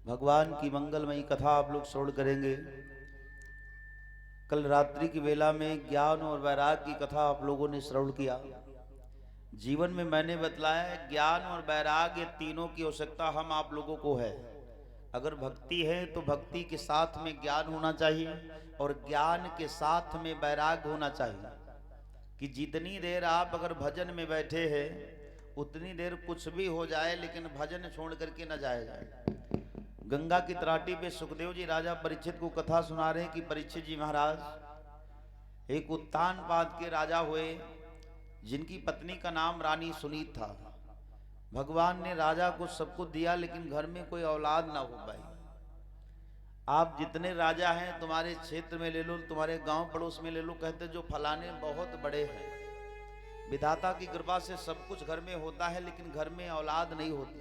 भगवान की मंगलमयी कथा आप लोग श्रवण करेंगे। कल रात्रि की वेला में ज्ञान और वैराग की कथा आप लोगों ने श्रवण किया। जीवन में मैंने बतलाया है ज्ञान और वैराग ये तीनों की आवश्यकता हम आप लोगों को है। अगर भक्ति है तो भक्ति के साथ में ज्ञान होना चाहिए और ज्ञान के साथ में वैराग होना चाहिए। कि जितनी देर आप अगर भजन में बैठे हैं उतनी देर कुछ भी हो जाए लेकिन भजन छोड़ करके न जाया जाए। गंगा की तराटी पे सुखदेव जी राजा परीक्षित को कथा सुना रहे हैं कि परीक्षित जी महाराज एक उत्तानपाद के राजा हुए जिनकी पत्नी का नाम रानी सुनीत था। भगवान ने राजा को सब कुछ दिया लेकिन घर में कोई औलाद ना हो पाई। आप जितने राजा हैं तुम्हारे क्षेत्र में ले लो, तुम्हारे गांव पड़ोस में ले लो, कहते जो फलाने बहुत बड़े हैं। विधाता की कृपा से सब कुछ घर में होता है लेकिन घर में औलाद नहीं होती।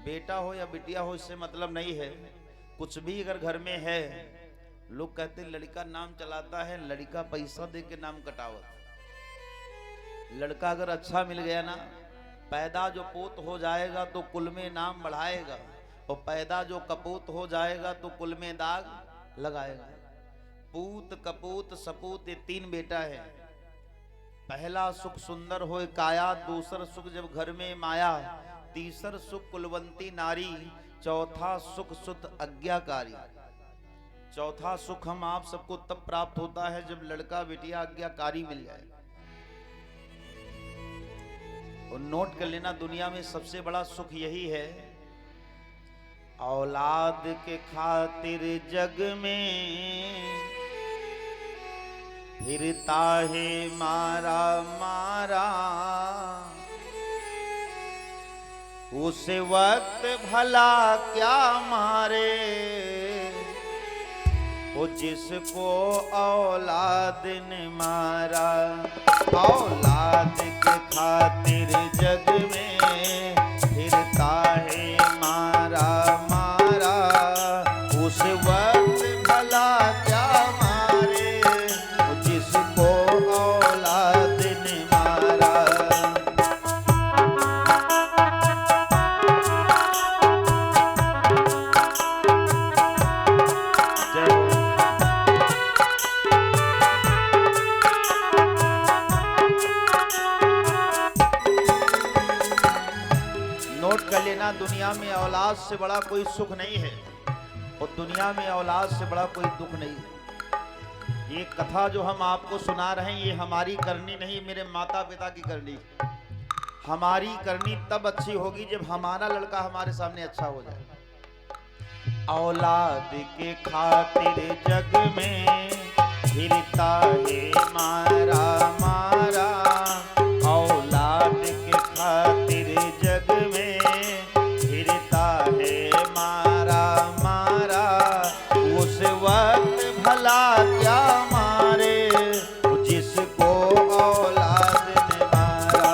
बेटा हो या बिटिया हो इससे मतलब नहीं है, कुछ भी अगर घर में है लोग कहते लड़का नाम चलाता है, लड़का पैसा दे के नाम कटावत। लड़का अगर अच्छा मिल गया ना, पैदा जो पोत हो जाएगा तो कुल में नाम बढ़ाएगा और पैदा जो कपूत हो जाएगा तो कुल में दाग लगाएगा। पूत कपूत सपूत ये तीन बेटा है। पहला सुख सुंदर होए काया, दूसर सुख जब घर में माया, तीसर सुख कुलवंती नारी, चौथा सुख सुत आज्ञाकारी। चौथा सुख हम आप सबको तब प्राप्त होता है जब लड़का बिटिया आज्ञाकारी मिल जाए। और नोट कर लेना दुनिया में सबसे बड़ा सुख यही है, औलाद के खातिर जग में फिरता है मारा मारा। उस वक्त भला क्या मारे वो जिसको औलाद ने मारा। औलाद के खातिर जग में फिरता है मारा मारा। उस वक्त भला क्या मारे वो जिसको औलाद ने मारा। दुनिया में औलाद से बड़ा कोई सुख नहीं है और दुनिया में औलाद से बड़ा कोई दुख नहीं है। ये कथा जो हम आपको सुना रहे हैं ये हमारी करनी नहीं, मेरे माता पिता की करनी। हमारी करनी तब अच्छी होगी जब हमारा लड़का हमारे सामने अच्छा हो जाए। औलाद के खातिर जग में फिरता है मारा मारा। औलाद के खातिर जग में फिरता है मारा मारा। उस वक्त भला क्या मारे जिसको औलाद ने मारा।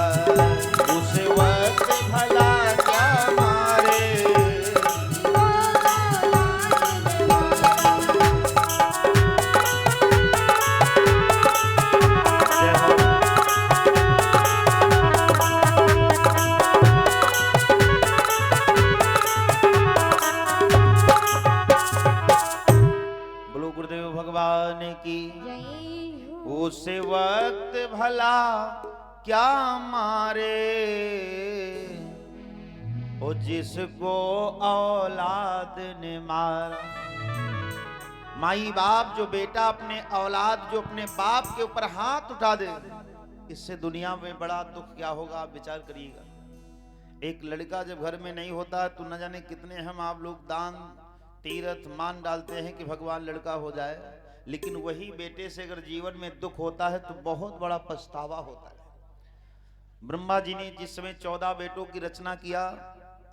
उस वक्त भला क्या मारे। भगवान की उस वक्त भला क्या मारे ओ जिसको औलाद ने मारा। माई बाप जो बेटा अपने औलाद जो अपने बाप के ऊपर हाथ उठा दे, इससे दुनिया में बड़ा दुख क्या होगा आप विचार करिएगा। एक लड़का जब घर में नहीं होता तो न जाने कितने हम आप लोग दान तीर्थ मान डालते हैं कि भगवान लड़का हो जाए, लेकिन वही बेटे से अगर जीवन में दुख होता है तो बहुत बड़ा पछतावा होता है। ब्रह्मा जी ने जिस समय 14 बेटों की रचना किया,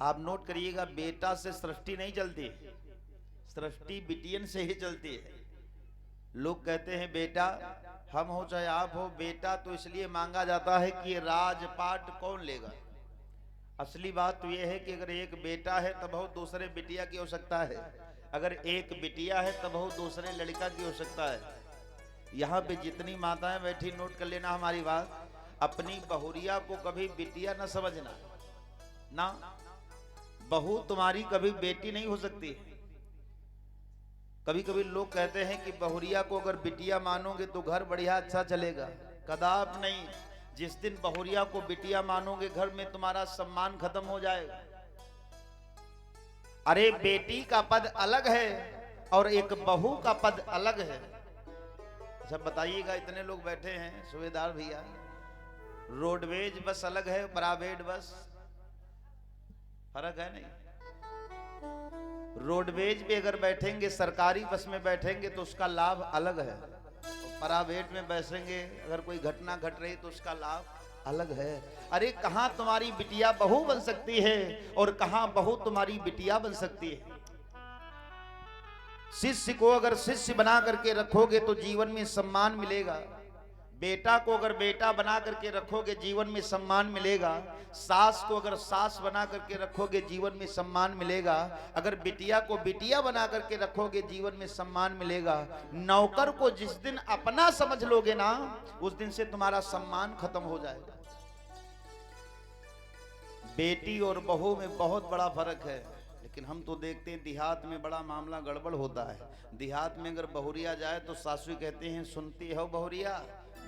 आप नोट करिएगा, बेटा से सृष्टि नहीं चलती, सृष्टि बिटियन से ही चलती है। लोग कहते हैं बेटा, हम हो चाहे आप हो, बेटा तो इसलिए मांगा जाता है कि ये राजपाट कौन लेगा। असली बात तो यह है कि अगर एक बेटा है तब बहुत दूसरे बिटिया की आवश्यकता है, अगर एक बिटिया है तब बहुत दूसरे लड़का की आवश्यकता है। यहाँ पे जितनी माताएं बैठी नोट कर लेना हमारी बात, अपनी बहुरिया को कभी बिटिया न समझना ना। बहू तुम्हारी कभी बेटी नहीं हो सकती। कभी कभी लोग कहते हैं कि बहुरिया को अगर बिटिया मानोगे तो घर बढ़िया अच्छा चलेगा। कदाप नहीं। जिस दिन बहुरिया को बिटिया मानोगे घर में तुम्हारा सम्मान खत्म हो जाएगा। अरे बेटी का पद अलग है और एक बहू का पद अलग है। सब बताइएगा, इतने लोग बैठे हैं सूबेदार भैया, रोडवेज बस अलग है, प्राइवेट बस फर्क है नहीं। रोडवेज पे अगर बैठेंगे, सरकारी बस में बैठेंगे तो उसका लाभ अलग है, प्राइवेट में बैठेंगे अगर कोई घटना घट रही तो उसका लाभ अलग है। अरे कहां तुम्हारी बिटिया बहू बन सकती है और कहां बहू तुम्हारी बिटिया बन सकती है। शिष्य को अगर शिष्य बना करके रखोगे तो जीवन में सम्मान मिलेगा। बेटा को अगर बेटा बना करके रखोगे जीवन में सम्मान मिलेगा। सास को अगर सास बना करके रखोगे जीवन में सम्मान मिलेगा। अगर बिटिया को बिटिया बना करके रखोगे जीवन में सम्मान मिलेगा। नौकर को जिस दिन अपना समझ लोगे ना, उस दिन से तुम्हारा सम्मान खत्म हो जाएगा। बेटी और बहू में बहुत बड़ा फर्क है, लेकिन हम तो देखते हैं देहात में बड़ा मामला गड़बड़ होता है। देहात में अगर बहुरिया जाए तो सासू कहते हैं, सुनती हो बहुरिया,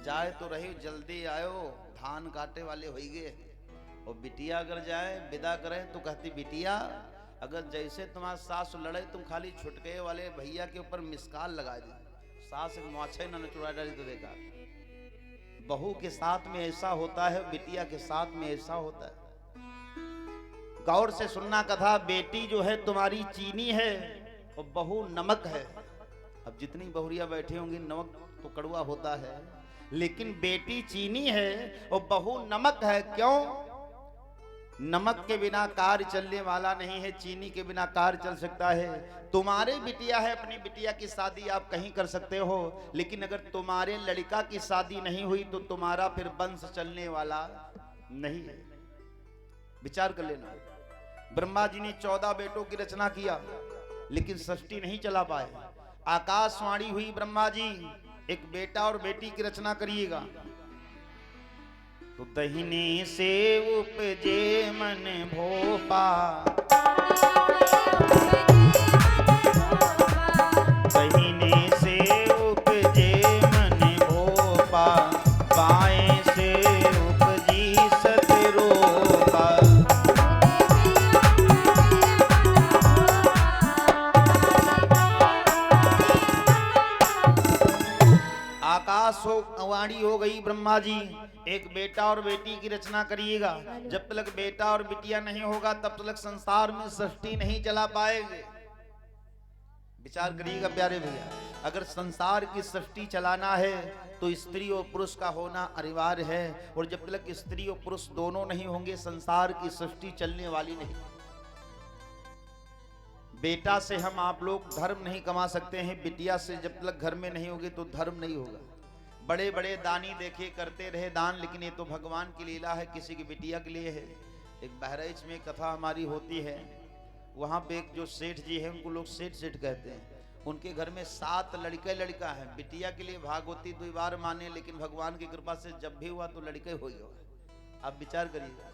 जाए तो रही जल्दी आयो, धान काटे वाले हो गए। और बिटिया अगर जाए विदा करे तो कहती, बिटिया अगर जैसे तुम्हारा सास लड़े तुम खाली छुटके वाले भैया के ऊपर मिसकाल लगा दी, सास माछे न चुरा डाली तो देखा। बहू के साथ में ऐसा होता है, बिटिया के साथ में ऐसा होता है। गौर से सुनना कथा, बेटी जो है तुम्हारी चीनी है और बहू नमक है। अब जितनी बहुरिया बैठी होंगी, नमक तो कड़वा होता है, लेकिन बेटी चीनी है और बहू नमक है। क्यों? नमक के बिना कार्य चलने वाला नहीं है, चीनी के बिना कार्य चल सकता है। तुम्हारे बिटिया है, अपनी बिटिया की शादी आप कहीं कर सकते हो, लेकिन अगर तुम्हारे लड़का की शादी नहीं हुई तो तुम्हारा फिर वंश चलने वाला नहीं है। विचार कर लेना। ब्रह्मा जी ने 14 बेटों की रचना किया, लेकिन सृष्टि नहीं चला पाए। आकाशवाणी हुई, ब्रह्मा जी एक बेटा और बेटी की रचना करिएगा। तो दहिने से उपजे मन भोपा, दहिने से उपजे मन भोपा, बाएं से उपजी सतरूपा। आकाशवाणी हो गई, ब्रह्मा जी एक बेटा और बेटी की रचना करिएगा। जब तक बेटा और बिटिया नहीं होगा तब तक संसार में सृष्टि नहीं चला पाएंगे। विचार करिएगा प्यारे भैया, अगर संसार की सृष्टि चलाना है तो स्त्री और पुरुष का होना अनिवार्य है, और जब तक स्त्री और पुरुष दोनों नहीं होंगे संसार की सृष्टि चलने वाली नहीं। बेटा से हम आप लोग धर्म नहीं कमा सकते हैं, बिटिया से जब तक घर में नहीं होगी तो धर्म नहीं होगा। बड़े बड़े दानी देखे करते रहे दान, लेकिन ये तो भगवान की लीला है, किसी की बिटिया के लिए है। एक बहराइच में कथा हमारी होती है, वहाँ पे एक जो सेठ जी है उनको लोग सेठ सेठ कहते हैं। उनके घर में 7 लड़के लड़का है। बिटिया के लिए भागवती 2 बार माने, लेकिन भगवान की कृपा से जब भी हुआ तो लड़के हो गया। आप विचार करिएगा।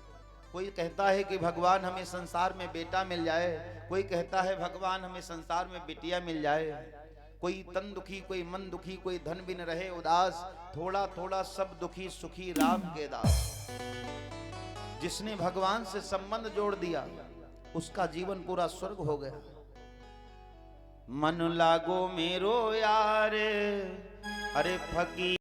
कोई कहता है कि भगवान हमें संसार में बेटा मिल जाए, कोई कहता है भगवान हमें संसार में बिटिया मिल जाए। कोई तन दुखी, कोई मन दुखी, कोई धन बिन रहे उदास, थोड़ा थोड़ा सब दुखी सुखी राम के दास। जिसने भगवान से संबंध जोड़ दिया उसका जीवन पूरा स्वर्ग हो गया। मन लागो मेरो यार, अरे फकीर